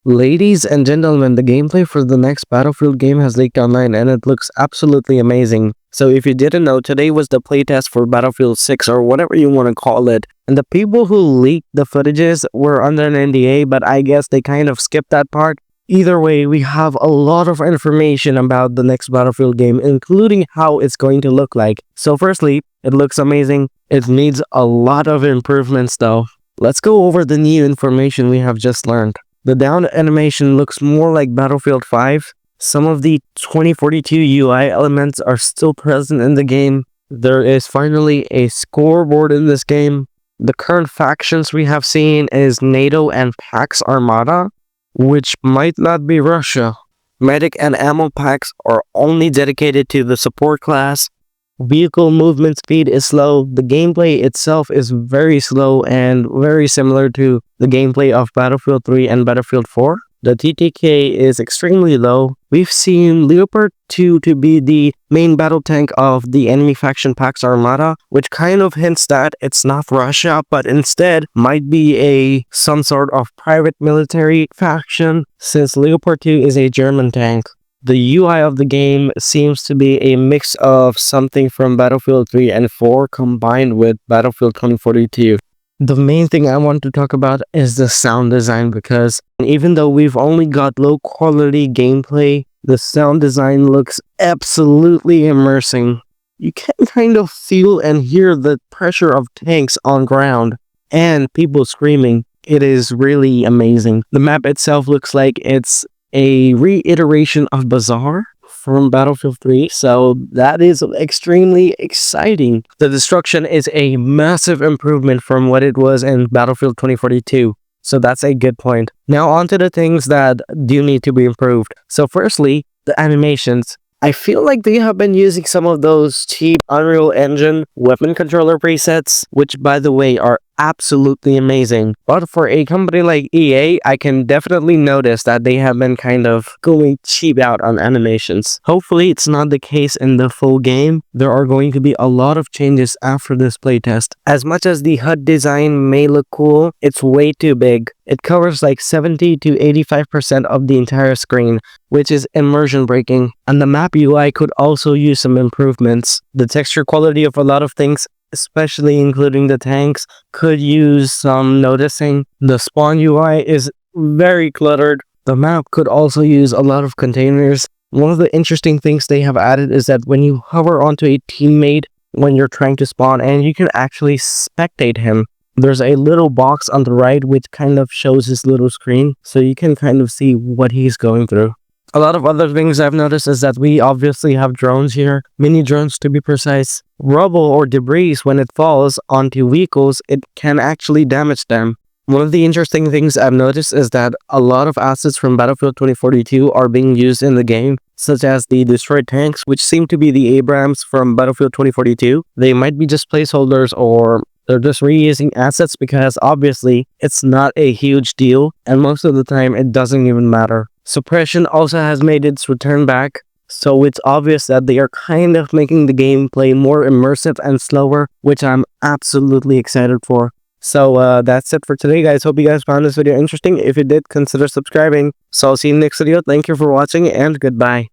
Ladies and gentlemen, the gameplay for the next Battlefield game has leaked online and it looks absolutely amazing. So if you didn't know, today was the playtest for Battlefield 6 or whatever you want to call it. And the people who leaked the footages were under an NDA, but I guess they kind of skipped that part. Either way, we have a lot of information about the next Battlefield game, including how it's going to look like. So firstly, it looks amazing. It needs a lot of improvements though. Let's go over the new information we have just learned. The down animation looks more like Battlefield 5. Some of the 2042 UI elements are still present in the game. There is finally a scoreboard in this game. The current factions we have seen is NATO and Pax Armada, which might not be Russia. Medic and ammo packs are only dedicated to the support class. Vehicle movement speed is slow. The gameplay itself is very slow and very similar to the gameplay of Battlefield 3 and Battlefield 4. The TTK is extremely low. We've seen Leopard 2 to be the main battle tank of the enemy faction Pax Armada, which kind of hints that it's not Russia, but instead might be some sort of private military faction, since Leopard 2 is a German tank. The UI of the game seems to be a mix of something from Battlefield 3 and 4 combined with Battlefield 2042. The main thing I want to talk about is the sound design, because even though we've only got low quality gameplay, the sound design looks absolutely immersing. You can kind of feel and hear the pressure of tanks on ground and people screaming. It is really amazing. The map itself looks like it's a reiteration of Bazaar from Battlefield 3, so that is extremely exciting. The destruction is a massive improvement from what it was in Battlefield 2042, so that's a good point. Now on to the things that do need to be improved. So firstly, the animations. I feel like they have been using some of those cheap Unreal Engine weapon controller presets, which by the way are absolutely amazing. But for a company like EA, I can definitely notice that they have been kind of going cheap out on animations. Hopefully it's not the case in the full game. There are going to be a lot of changes after this playtest. As much as the HUD design may look cool, it's way too big. It covers like 70 to 85% of the entire screen, which is immersion breaking. And the map UI could also use some improvements. The texture quality of a lot of things, especially including the tanks, could use some noticing. The spawn UI is very cluttered. The map could also use a lot of containers. One of the interesting things they have added is that when you hover onto a teammate when you're trying to spawn, and you can actually spectate him, there's a little box on the right which kind of shows his little screen, so you can kind of see what he's going through. A lot of other things I've noticed is that we obviously have drones here, mini drones to be precise. Rubble or debris, when it falls onto vehicles, it can actually damage them. One of the interesting things I've noticed is that a lot of assets from Battlefield 2042 are being used in the game, such as the destroyed tanks, which seem to be the Abrams from Battlefield 2042. They might be just placeholders, or they're just reusing assets, because obviously it's not a huge deal and most of the time it doesn't even matter. Suppression also has made its return back, so it's obvious that they are kind of making the gameplay more immersive and slower, which I'm absolutely excited for. So that's it for today, guys. Hope you guys found this video interesting. If you did, consider subscribing. So I'll see you in the next video. Thank you for watching and goodbye.